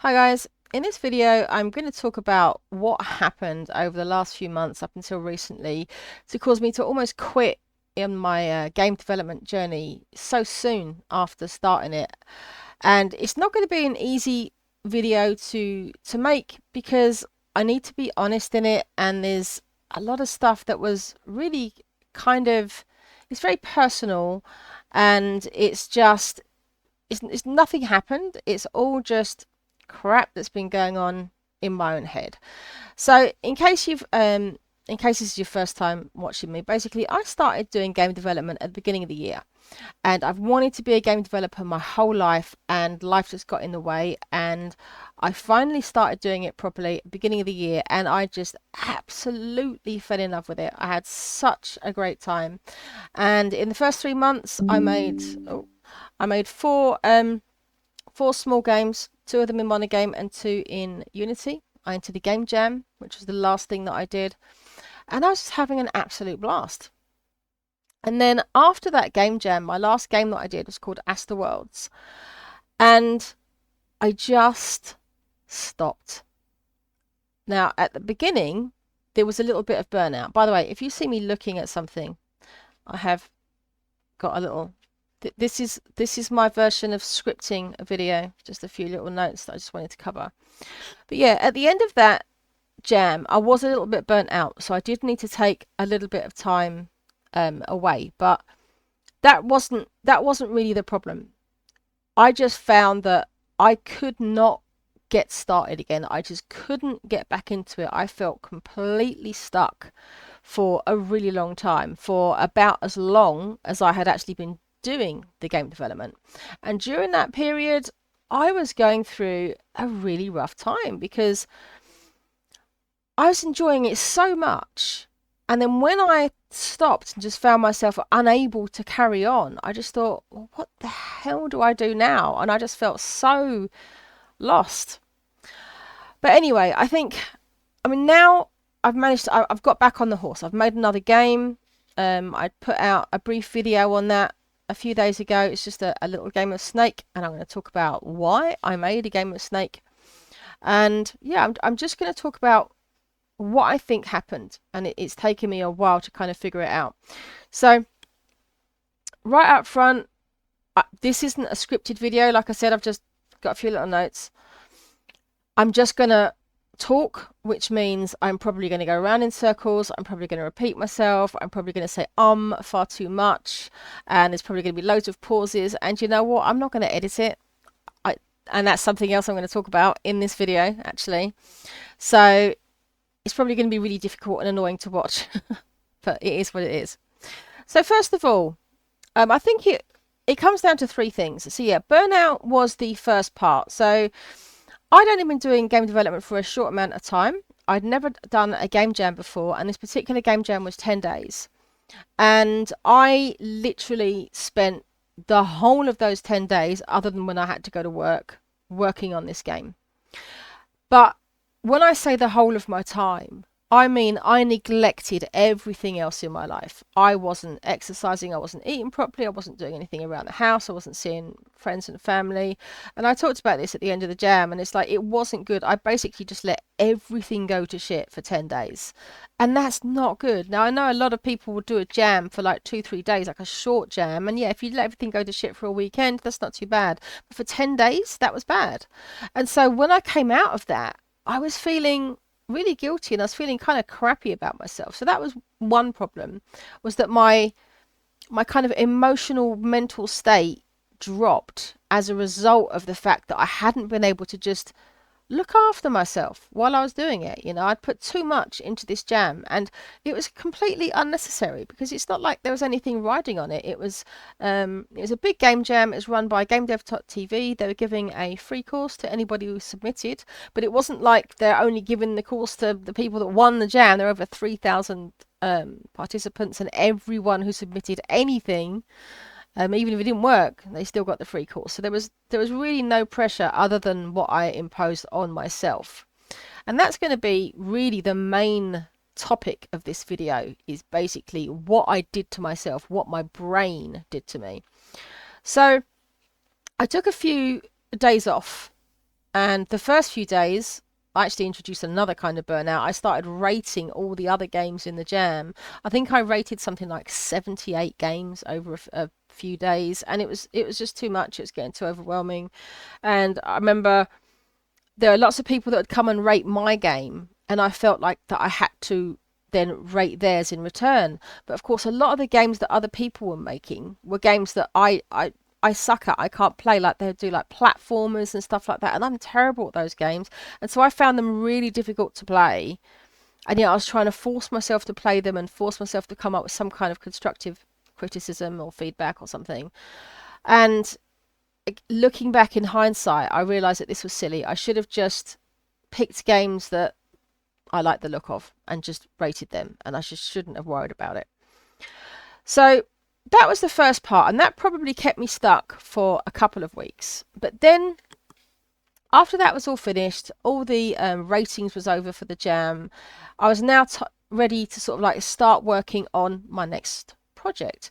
Hi guys, in this video I'm going to talk about what happened over the last few months up until recently to cause me to almost quit in my game development journey so soon after starting it. And it's not going to be an easy video to make because I need to be honest in it, and there's a lot of stuff that was really kind of, it's very personal, and it's nothing happened. It's all just crap that's been going on in my own head. So in case this is your first time watching me, basically I started doing game development at the beginning of the year. And I've wanted to be a game developer my whole life, and life just got in the way, and I finally started doing it properly at the beginning of the year, and I just absolutely fell in love with it. I had such a great time. And in the first 3 months I made four small games, two of them in Monogame and two in Unity. I entered the Game Jam, which was the last thing that I did, and I was just having an absolute blast. And then after that Game Jam, my last game that I did was called Asterworlds, and I just stopped. Now, at the beginning, there was a little bit of burnout. By the way, if you see me looking at something, I have got a little. This is my version of scripting a video. Just a few little notes that I just wanted to cover. But yeah, at the end of that jam, I was a little bit burnt out, so I did need to take a little bit of time away. But that wasn't really the problem. I just found that I could not get started again. I just couldn't get back into it. I felt completely stuck for a really long time, for about as long as I had actually been doing the game development. And during that period, I was going through a really rough time because I was enjoying it so much. And then when I stopped and just found myself unable to carry on, I just thought, well, what the hell do I do now? And I just felt so lost. But anyway, I mean, now I've got back on the horse. I've made another game. I put out a brief video on that a few days ago. It's just a little game of Snake, and I'm going to talk about why I made a game of Snake. And yeah, I'm just going to talk about what I think happened, and it's taken me a while to kind of figure it out. So, right up front, this isn't a scripted video. Like I said, I've just got a few little notes. I'm just going to talk, which means I'm probably going to go around in circles. I'm probably going to repeat myself. I'm probably going to say far too much, and there's probably going to be loads of pauses. And you know what? I'm not going to edit it. And that's something else I'm going to talk about in this video, actually. So it's probably going to be really difficult and annoying to watch, but it is what it is. So first of all, I think it comes down to three things. So yeah, burnout was the first part. So I'd only been doing game development for a short amount of time. I'd never done a game jam before, and this particular game jam was 10 days. And I literally spent the whole of those 10 days, other than when I had to go to work, working on this game. But when I say the whole of my time, I mean I neglected everything else in my life. I wasn't exercising, I wasn't eating properly, I wasn't doing anything around the house, I wasn't seeing friends and family. And I talked about this at the end of the jam, and it's like it wasn't good. I basically just let everything go to shit for 10 days. And that's not good. Now, I know a lot of people will do a jam for like 2, 3 days, like a short jam. And yeah, if you let everything go to shit for a weekend, that's not too bad. But for 10 days, that was bad. And so when I came out of that, I was feeling really guilty, and I was feeling kind of crappy about myself. So that was one problem, was that my kind of emotional mental state dropped as a result of the fact that I hadn't been able to just look after myself while I was doing it. You know, I'd put too much into this jam, and it was completely unnecessary because it's not like there was anything riding on it. It was a big game jam. It was run by GameDev.tv. They were giving a free course to anybody who submitted, but it wasn't like they're only giving the course to the people that won the jam. There were over 3,000 participants, and everyone who submitted anything, even if it didn't work, they still got the free course. So there was really no pressure other than what I imposed on myself. And that's going to be really the main topic of this video, is basically what I did to myself, what my brain did to me. So I took a few days off, And the first few days, I actually introduced another kind of burnout. I started rating all the other games in the jam. I think I rated something like 78 games over a few days, and it was just too much. It was getting too overwhelming. And I remember there are lots of people that would come and rate my game, and I felt like that I had to then rate theirs in return. But of course, a lot of the games that other people were making were games that I suck at. I can't play. Like they do like platformers and stuff like that, and I'm terrible at those games. And so I found them really difficult to play. And I was trying to force myself to play them and force myself to come up with some kind of constructive criticism or feedback or something. And looking back in hindsight, I realized that this was silly. I should have just picked games that I like the look of and just rated them, and I just shouldn't have worried about it. So that was the first part, and that probably kept me stuck for a couple of weeks. But then after that was all finished, all the ratings was over for the jam, I was now ready to sort of like start working on my next project.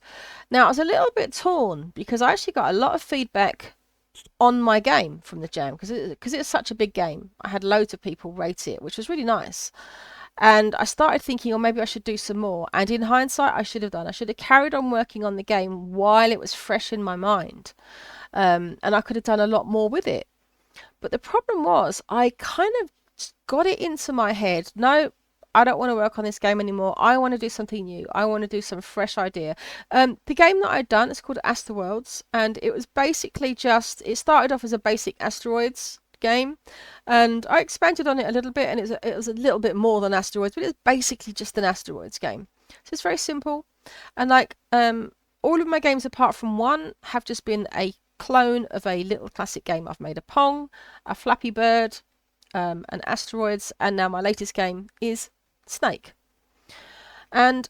Now I was a little bit torn because I actually got a lot of feedback on my game from the jam because it's such a big game. I had loads of people rate it, which was really nice. And I started thinking, oh, maybe I should do some more. And in hindsight, I should have done. I should have carried on working on the game while it was fresh in my mind. And I could have done a lot more with it. But the problem was, I kind of got it into my head. No, I don't want to work on this game anymore. I want to do something new. I want to do some fresh idea. The game that I'd done is called Asterworlds, and it was basically just, it started off as a basic asteroids game, and I expanded on it a little bit, and it was a little bit more than asteroids, but it was basically just an asteroids game. So it's very simple, and like all of my games apart from one have just been a clone of a little classic game. I've made a Pong, a Flappy Bird, an Asteroids, and now my latest game is Snake. And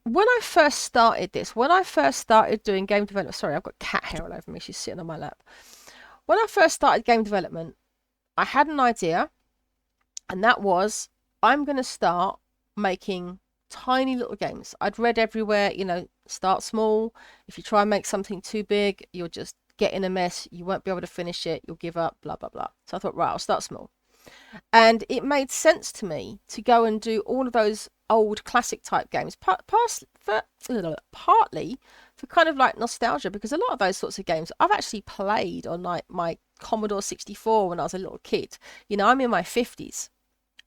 when I first started doing game development, sorry, I've got cat hair all over me, she's sitting on my lap. When I first started game development, I had an idea, and that was, I'm going to start making tiny little games. I'd read everywhere, start small. If you try and make something too big, you'll just get in a mess. You won't be able to finish it. You'll give up, blah, blah, blah. So I thought, right, I'll start small. And it made sense to me to go and do all of those old classic type games, partly for kind of like nostalgia, because a lot of those sorts of games I've actually played on like my Commodore 64 when I was a little kid. I'm in my 50s.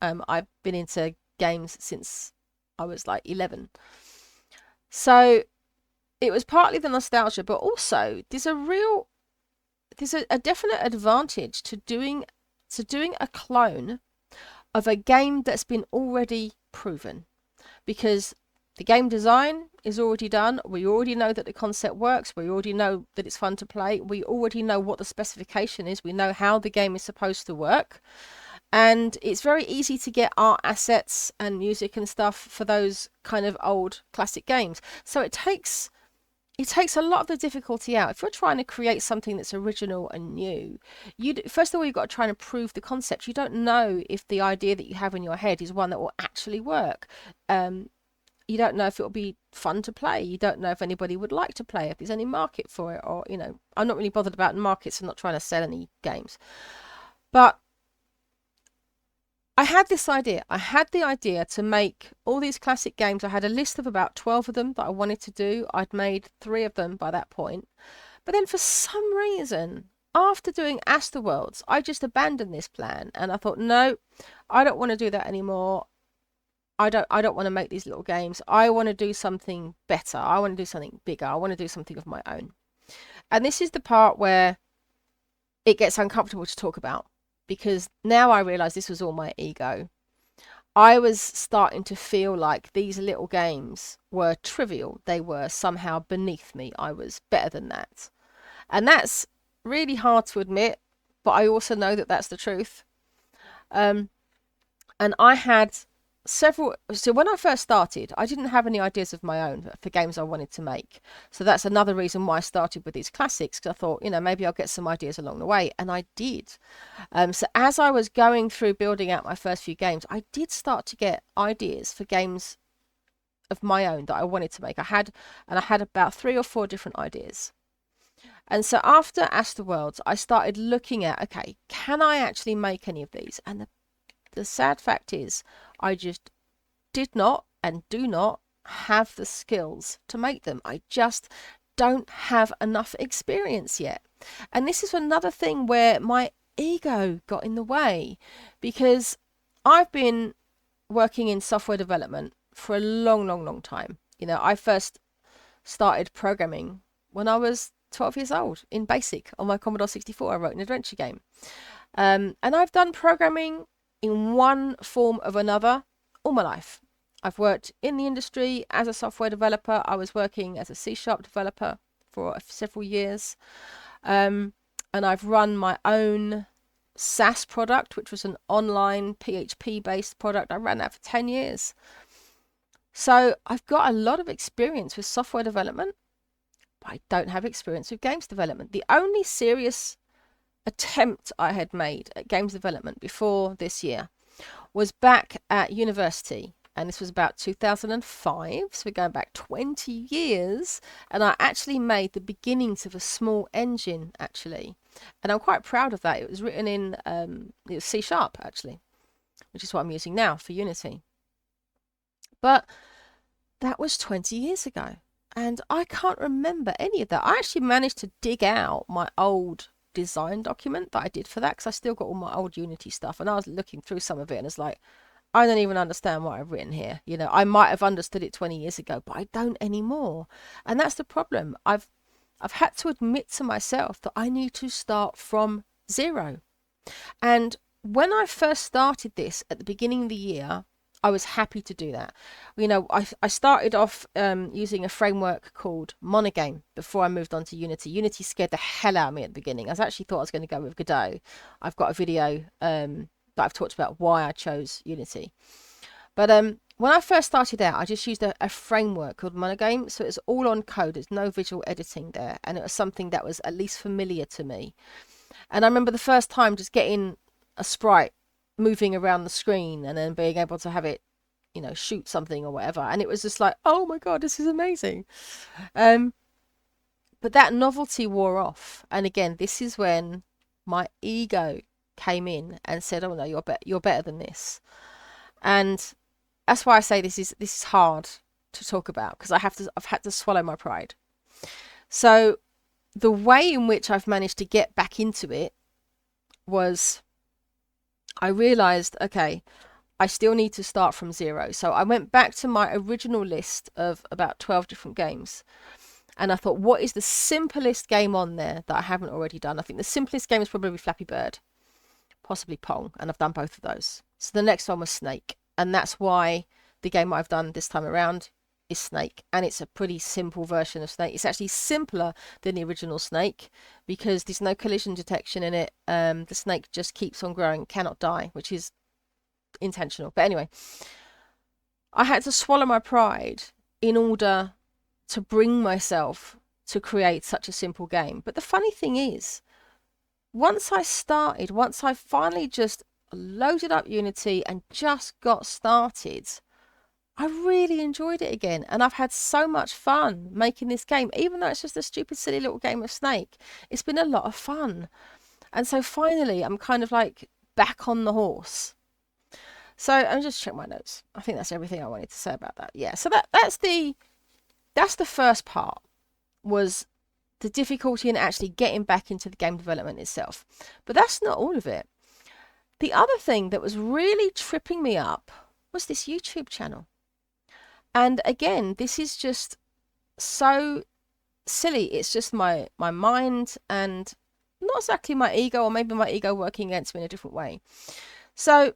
I've been into games since I was like 11. So it was partly the nostalgia, but also there's a definite advantage to doing a clone of a game that's been already proven, because the game design is already done. We already know that the concept works. We already know that it's fun to play. We already know what the specification is. We know how the game is supposed to work. And it's very easy to get art assets and music and stuff for those kind of old classic games. So it takes a lot of the difficulty out. If you're trying to create something that's original and new, first of all, you've got to try and prove the concept. You don't know if the idea that you have in your head is one that will actually work. You don't know if it'll be fun to play. You don't know if anybody would like to play, if there's any market for it, or, I'm not really bothered about markets. I'm not trying to sell any games. But I had this idea. I had the idea to make all these classic games. I had a list of about 12 of them that I wanted to do. I'd made 3 of them by that point. But then for some reason, after doing Asterworlds, I just abandoned this plan. And I thought, no, I don't want to do that anymore. I don't want to make these little games. I want to do something better. I want to do something bigger. I want to do something of my own. And this is the part where it gets uncomfortable to talk about, because now I realize this was all my ego. I was starting to feel like these little games were trivial. They were somehow beneath me. I was better than that. And that's really hard to admit, but I also know that that's the truth. And I had so when I first started, I didn't have any ideas of my own for games I wanted to make. So that's another reason why I started with these classics, because I thought, maybe I'll get some ideas along the way. And I did. So as I was going through building out my first few games, I did start to get ideas for games of my own that I wanted to make. I had about 3 or 4 different ideas. And so after Asterworlds, I started looking at, okay, can I actually make any of these? And the sad fact is, I just did not and do not have the skills to make them. I just don't have enough experience yet. And this is another thing where my ego got in the way, because I've been working in software development for a long, long, long time. I first started programming when I was 12 years old in BASIC on my Commodore 64. I wrote an adventure game. And I've done programming in one form or another all my life. I've worked in the industry as a software developer. I was working as a C# developer for several years. And I've run my own SaaS product, which was an online PHP based product. I ran that for 10 years. So I've got a lot of experience with software development, but I don't have experience with games development. The only serious attempt I had made at games development before this year was back at university. And this was about 2005, so we're going back 20 years. And I actually made the beginnings of a small engine, actually. And I'm quite proud of that. It was written in it was C#, actually, which is what I'm using now for Unity. But that was 20 years ago. And I can't remember any of that. I actually managed to dig out my old design document that I did for that, because I still got all my old Unity stuff. And I was looking through some of it, and it's like, I don't even understand what I've written here. I might have understood it 20 years ago, but I don't anymore. And that's the problem. I've had to admit to myself that I need to start from zero. And when I first started this at the beginning of the year, I was happy to do that. I started off using a framework called Monogame before I moved on to Unity. Unity scared the hell out of me at the beginning. I actually thought I was going to go with Godot. I've got a video that I've talked about why I chose Unity. But when I first started out, I just used a framework called Monogame. So it's all on code. There's no visual editing there. And it was something that was at least familiar to me. And I remember the first time just getting a sprite moving around the screen and then being able to have it, shoot something or whatever. And it was just like, oh my God, this is amazing. But that novelty wore off. And again, this is when my ego came in and said, oh no, you're better than this. And that's why I say this is hard to talk about, because I've had to swallow my pride. So the way in which I've managed to get back into it was, I realized, okay, I still need to start from zero. So I went back to my original list of about 12 different games. And I thought, what is the simplest game on there that I haven't already done? I think the simplest game is probably Flappy Bird, possibly Pong. And I've done both of those. So the next one was Snake. And that's why the game I've done this time around is Snake. And it's a pretty simple version of Snake. It's actually simpler than the original Snake, because there's no collision detection in it. The snake just keeps on growing, cannot die, which is intentional. But anyway, I had to swallow my pride in order to bring myself to create such a simple game. But the funny thing is, once I finally just loaded up Unity and just got started, I really enjoyed it again. And I've had so much fun making this game, even though it's just a stupid, silly little game of Snake. It's been a lot of fun. And so finally, I'm kind of like back on the horse. So I'm just check my notes. I think that's everything I wanted to say about that. Yeah. So that's the first part, was the difficulty in actually getting back into the game development itself. But that's not all of it. The other thing that was really tripping me up was this YouTube channel. And again, this is just so silly. It's just my mind, and not exactly my ego, or maybe my ego working against me in a different way. So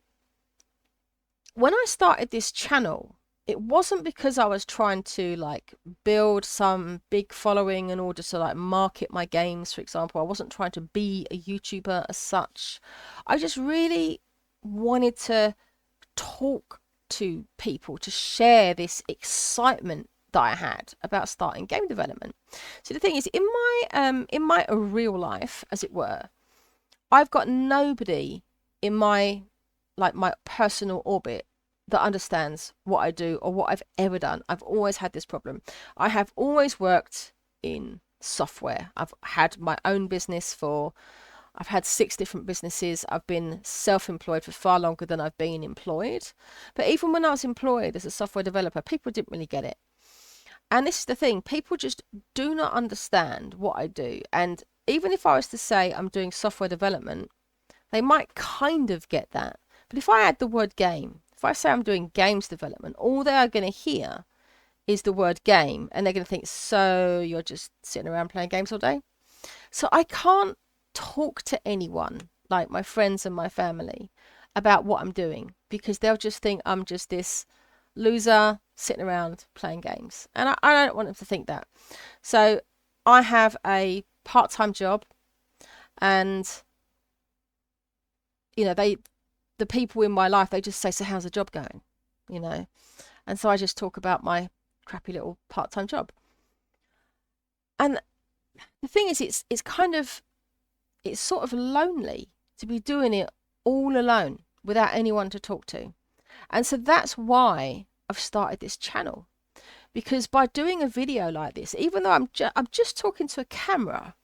when I started this channel, it wasn't because I was trying to like build some big following in order to like market my games, for example. I wasn't trying to be a YouTuber as such. I just really wanted to talk to people, to share this excitement that I had about starting game development. So the thing is, in my real life, as it were, I've got nobody in my personal orbit that understands what I do or what I've ever done. I've always had this problem. I have always worked in software. I've had my own business I've had 6 different businesses. I've been self-employed for far longer than I've been employed. But even when I was employed as a software developer, people didn't really get it. And this is the thing, people just do not understand what I do. And even if I was to say I'm doing software development, they might kind of get that. But if I add the word game, if I say I'm doing games development, all they are going to hear is the word game, and they're going to think, so you're just sitting around playing games all day? So I can't talk to anyone, like my friends and my family, about what I'm doing, because they'll just think I'm just this loser sitting around playing games. And I don't want them to think that. So I have a part-time job, and the people in my life, they just say, so how's the job going? And so I just talk about my crappy little part-time job. And the thing is, it's sort of lonely to be doing it all alone without anyone to talk to. And so that's why I've started this channel, because by doing a video like this, even though I'm just talking to a camera,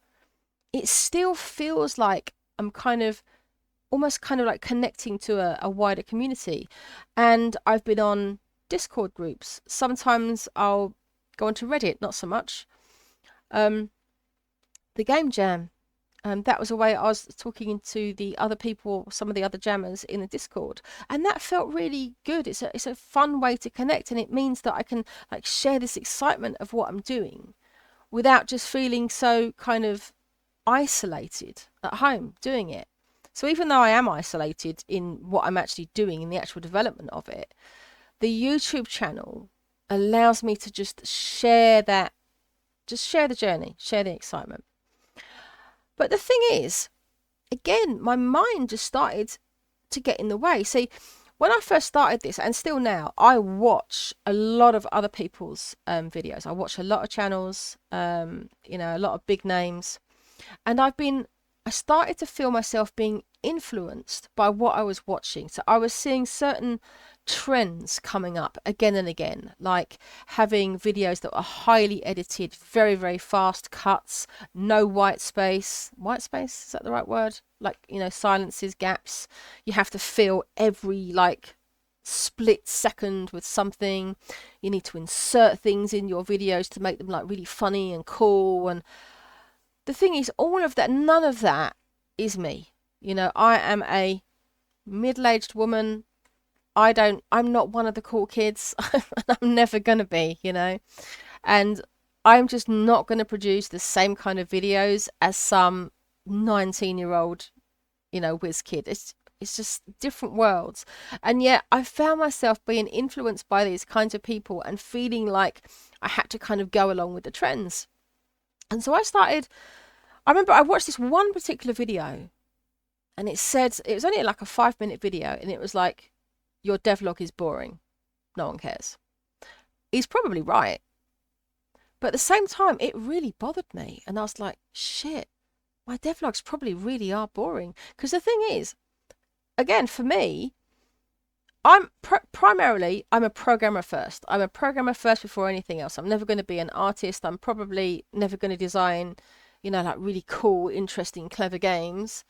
it still feels like I'm almost like connecting to a wider community. And I've been on Discord groups. Sometimes I'll go onto Reddit, not so much. The Game Jam, that was a way I was talking to the other people, some of the other jammers in the Discord, and that felt really good. It's a fun way to connect, and it means that I can like share this excitement of what I'm doing without just feeling so kind of isolated at home doing it. So even though I am isolated in what I'm actually doing in the actual development of it, the YouTube channel allows me to just share the journey, share the excitement. But the thing is, again, my mind just started to get in the way. See, when I first started this, and still now, I watch a lot of other people's videos. I watch a lot of channels, a lot of big names. And I started to feel myself being influenced by what I was watching. So I was seeing certain trends coming up again and again, like having videos that were highly edited, very, very fast cuts, no white space. White space, is that the right word? Like, silences, gaps. You have to fill every split second with something. You need to insert things in your videos to make them really funny and cool. And the thing is, all of that, none of that is me. I am a middle-aged woman. I'm not one of the cool kids. I'm never going to be, and I'm just not going to produce the same kind of videos as some 19-year-old, whiz kid. It's just different worlds. And yet I found myself being influenced by these kinds of people and feeling like I had to kind of go along with the trends. And so I remember I watched this one particular video, and it was only like a 5-minute video, and it was like, your devlog is boring. No one cares. He's probably right. But at the same time, it really bothered me. And I was like, shit, my devlogs probably really are boring. Because the thing is, again, for me, primarily, I'm a programmer first. I'm a programmer first before anything else. I'm never going to be an artist. I'm probably never going to design, really cool, interesting, clever games.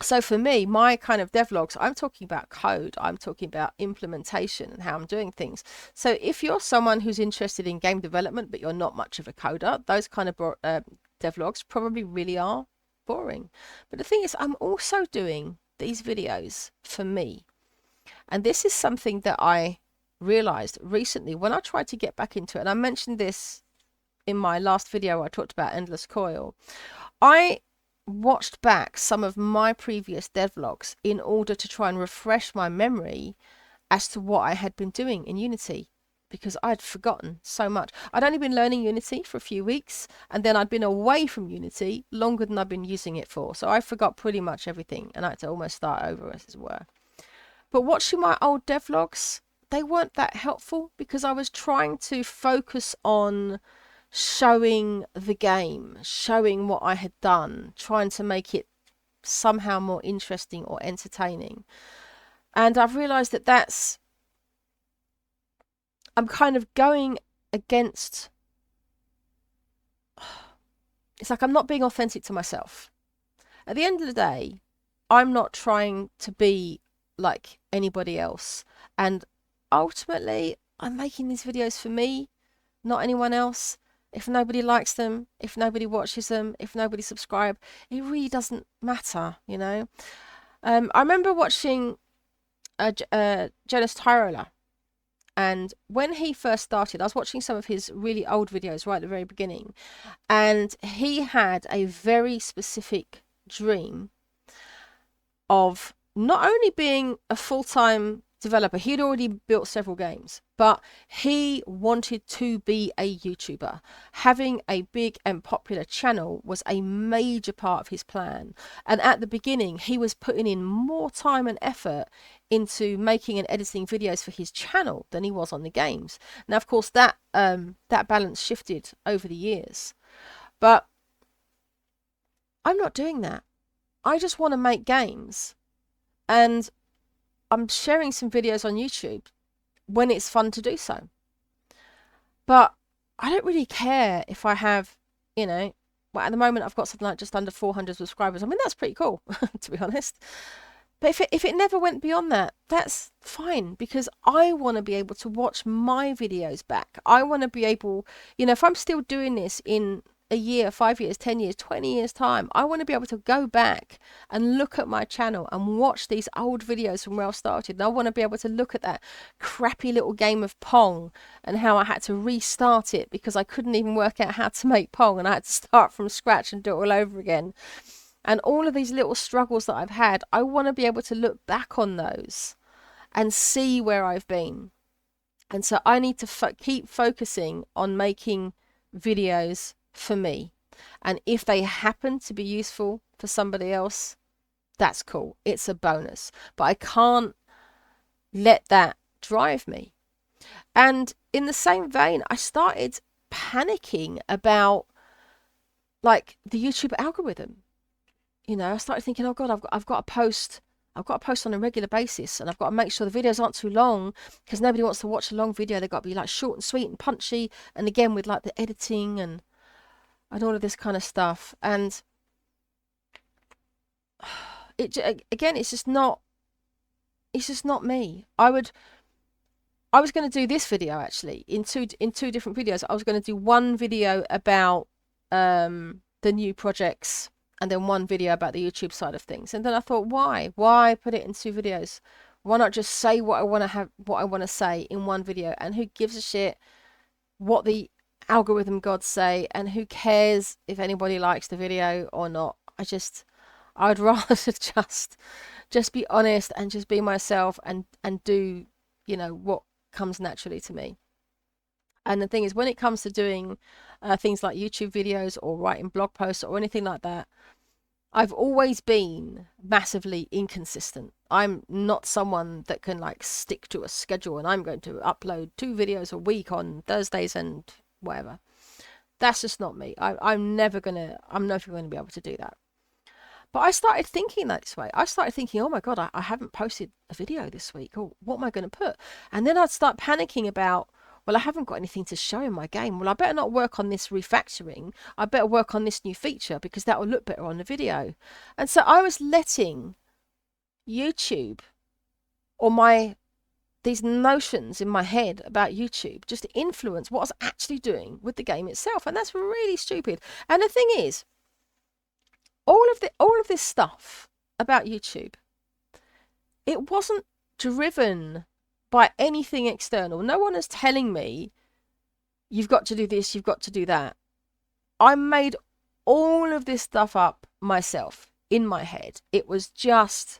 So for me, my kind of devlogs, I'm talking about code, I'm talking about implementation and how I'm doing things. So if you're someone who's interested in game development, but you're not much of a coder, those kind of devlogs probably really are boring. But the thing is, I'm also doing these videos for me. And this is something that I realized recently when I tried to get back into it. And I mentioned this in my last video, I talked about Endless Coil. I watched back some of my previous devlogs in order to try and refresh my memory as to what I had been doing in Unity, because I'd forgotten so much. I'd only been learning Unity for a few weeks, and then I'd been away from Unity longer than I'd been using it for. So I forgot pretty much everything, and I had to almost start over, as it were. But watching my old devlogs, they weren't that helpful, because I was trying to focus on showing the game, showing what I had done, trying to make it somehow more interesting or entertaining. And I've realized that I'm kind of going against it's like I'm not being authentic to myself. At the end of the day, I'm not trying to be like anybody else. And ultimately, I'm making these videos for me, not anyone else. If nobody likes them, if nobody watches them, if nobody subscribes, it really doesn't matter, you know. I remember watching Jonas Tyrola, and when he first started, I was watching some of his really old videos right at the very beginning, and he had a very specific dream of not only being a full-time developer, he'd already built several games, but he wanted to be a YouTuber. Having a big and popular channel was a major part of his plan. And at the beginning, he was putting in more time and effort into making and editing videos for his channel than he was on the games. Now, of course, that balance shifted over the years. But I'm not doing that. I just want to make games. And I'm sharing some videos on YouTube when it's fun to do so. But I don't really care if I have, well, at the moment I've got something like just under 400 subscribers. I mean, that's pretty cool, to be honest. But if it never went beyond that, that's fine, because I want to be able to watch my videos back. I want to be able, if I'm still doing this in a year, 5 years, 10 years, 20 years time, I want to be able to go back and look at my channel and watch these old videos from where I started. And I want to be able to look at that crappy little game of Pong and how I had to restart it because I couldn't even work out how to make Pong, and I had to start from scratch and do it all over again. And all of these little struggles that I've had, I want to be able to look back on those and see where I've been. And so I need to keep focusing on making videos for me. And if they happen to be useful for somebody else, that's cool. It's a bonus. But I can't let that drive me. And in the same vein, I started panicking about like the YouTube algorithm. I started thinking, oh God, I've got to post on a regular basis, and I've got to make sure the videos aren't too long, because nobody wants to watch a long video. They've got to be like short and sweet and punchy, and again with like the editing and all of this kind of stuff. And it's just not me. I was going to do this video actually in two different videos. I was going to do one video about the new projects, and then one video about the YouTube side of things. And then I thought, why put it in two videos? Why not just say what I want to say in one video? And who gives a shit what the algorithm gods say, and who cares if anybody likes the video or not? I'd rather just be honest and just be myself and do, what comes naturally to me. And the thing is, when it comes to doing things like YouTube videos or writing blog posts or anything like that, I've always been massively inconsistent. I'm not someone that can like stick to a schedule and I'm going to upload 2 videos a week on Thursdays and whatever. That's just not me. I'm never gonna be able to do that. But I started thinking that this way. I started thinking, oh my God, I haven't posted a video this week. Or what am I going to put? And then I'd start panicking about, well, I haven't got anything to show in my game. Well, I better not work on this refactoring. I better work on this new feature because that will look better on the video. And so I was letting YouTube or these notions in my head about YouTube just influence what I was actually doing with the game itself. And that's really stupid. And the thing is, all of this stuff about YouTube, it wasn't driven by anything external. No one is telling me you've got to do this, you've got to do that. I made all of this stuff up myself in my head. It was just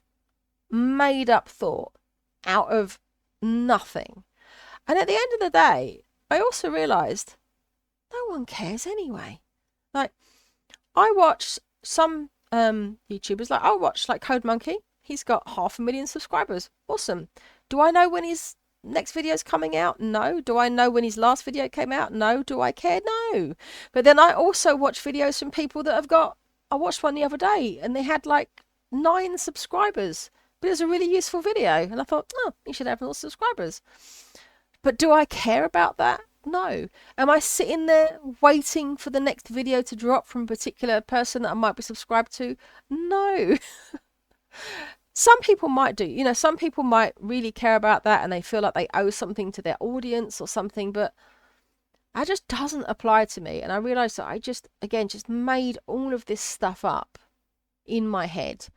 made up thought out of nothing. And at the end of the day, I also realized no one cares anyway. Like, I watch some YouTubers, like I watch like Code Monkey. He's got 500,000 subscribers. Awesome. Do I know when his next video is coming out? No. Do I know when his last video came out? No. Do I care? No. But then I also watch videos from people that I watched one the other day and they had like 9 subscribers, but it was a really useful video. And I thought, oh, you should have more subscribers. But do I care about that? No. Am I sitting there waiting for the next video to drop from a particular person that I might be subscribed to? No. Some people might do, you know, some people might really care about that and they feel like they owe something to their audience or something, but that just doesn't apply to me. And I realized that I just, again, just made all of this stuff up in my head,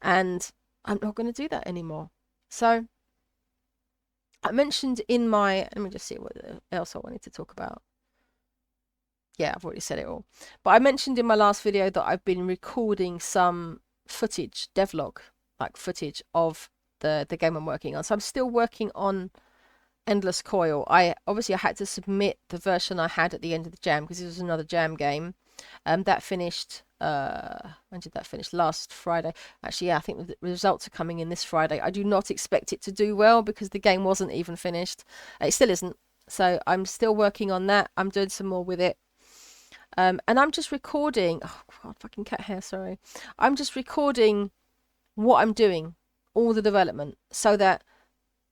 and I'm not going to do that anymore. So I mentioned in my, let me just see what else I wanted to talk about. Yeah, I've already said it all. But I mentioned in my last video that I've been recording some footage, devlog, like footage of the game I'm working on. So I'm still working on Endless Coil. I had to submit the version I had at the end of the jam because it was another jam game. That finished, when did that finish? Last Friday. Actually, yeah, I think the results are coming in this Friday. I do not expect it to do well because the game wasn't even finished. It still isn't. So I'm still working on that. I'm doing some more with it. And I'm just recording. Oh, God, fucking cat hair, sorry. I'm just recording what I'm doing, all the development, so that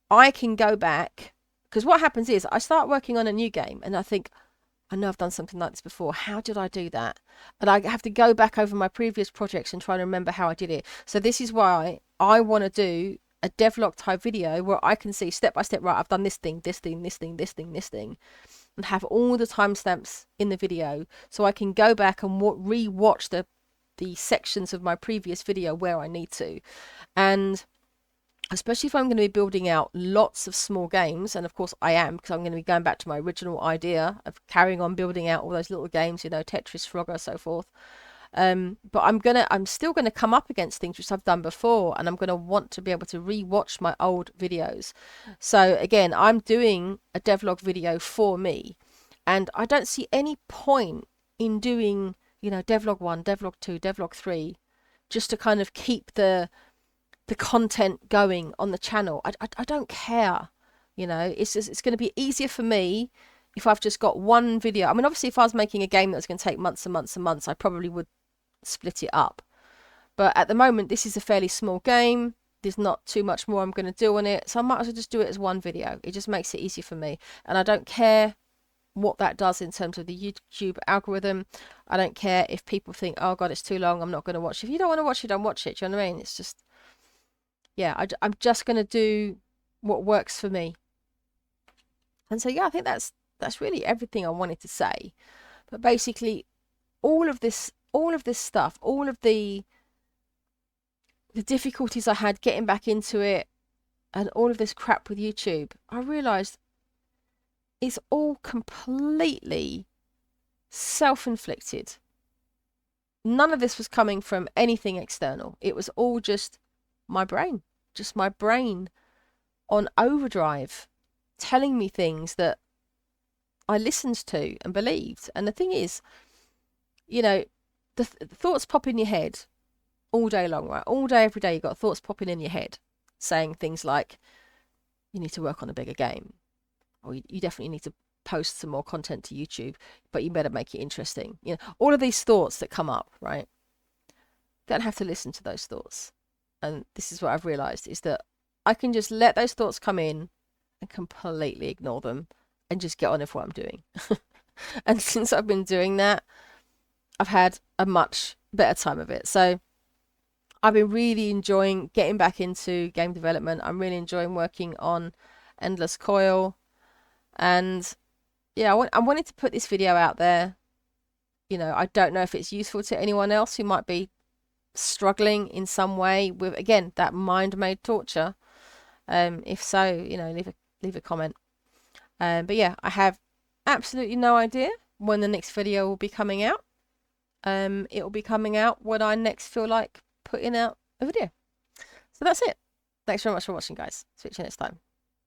I can go back. Because what happens is I start working on a new game and I think, I know I've done something like this before. How did I do that? And I have to go back over my previous projects and try to remember how I did it. So this is why I want to do a devlog type video where I can see step by step, right, I've done this thing, this thing, this thing, this thing, this thing, and have all the timestamps in the video so I can go back and re-watch the sections of my previous video where I need to. And especially if I'm going to be building out lots of small games, and of course I am, because I'm going to be going back to my original idea of carrying on building out all those little games, you know, Tetris, Frogger, so forth. But I'm still gonna come up against things which I've done before, and I'm gonna want to be able to re-watch my old videos. So again, I'm doing a devlog video for me, and I don't see any point in doing, you know, devlog 1, devlog 2, devlog 3, just to kind of keep the content going on the channel. I don't care, you know. It's going to be easier for me if I've just got one video. I mean, obviously, if I was making a game that was going to take months and months and months, I probably would split it up. But at the moment, this is a fairly small game. There's not too much more I'm going to do on it, so I might as well just do it as one video. It just makes it easier for me, and I don't care what that does in terms of the YouTube algorithm. I don't care if people think, oh God, it's too long, I'm not going to watch it. If you don't want to watch it, don't watch it. Do you know what I mean? It's just, yeah, I'm just going to do what works for me. And so, yeah, I think that's really everything I wanted to say. But basically, all of this stuff, all of the difficulties I had getting back into it, and all of this crap with YouTube, I realized it's all completely self-inflicted. None of this was coming from anything external. It was all just my brain on overdrive, telling me things that I listened to and believed. And the thing is, you know, the thoughts pop in your head all day long, right? All day, every day, you've got thoughts popping in your head saying things like, you need to work on a bigger game, or you definitely need to post some more content to YouTube, but you better make it interesting. You know, all of these thoughts that come up, right? Don't have to listen to those thoughts. And this is what I've realized, is that I can just let those thoughts come in and completely ignore them and just get on with what I'm doing. And since I've been doing that, I've had a much better time of it. So I've been really enjoying getting back into game development. I'm really enjoying working on Endless Coil. And yeah, I wanted to put this video out there. You know, I don't know if it's useful to anyone else who might be struggling in some way with, again, that mind-made torture. If so, you know, leave a comment. But yeah, I have absolutely no idea when the next video will be coming out. It will be coming out when I next feel like putting out a video. So that's it. Thanks very much for watching, guys. Switch you next time.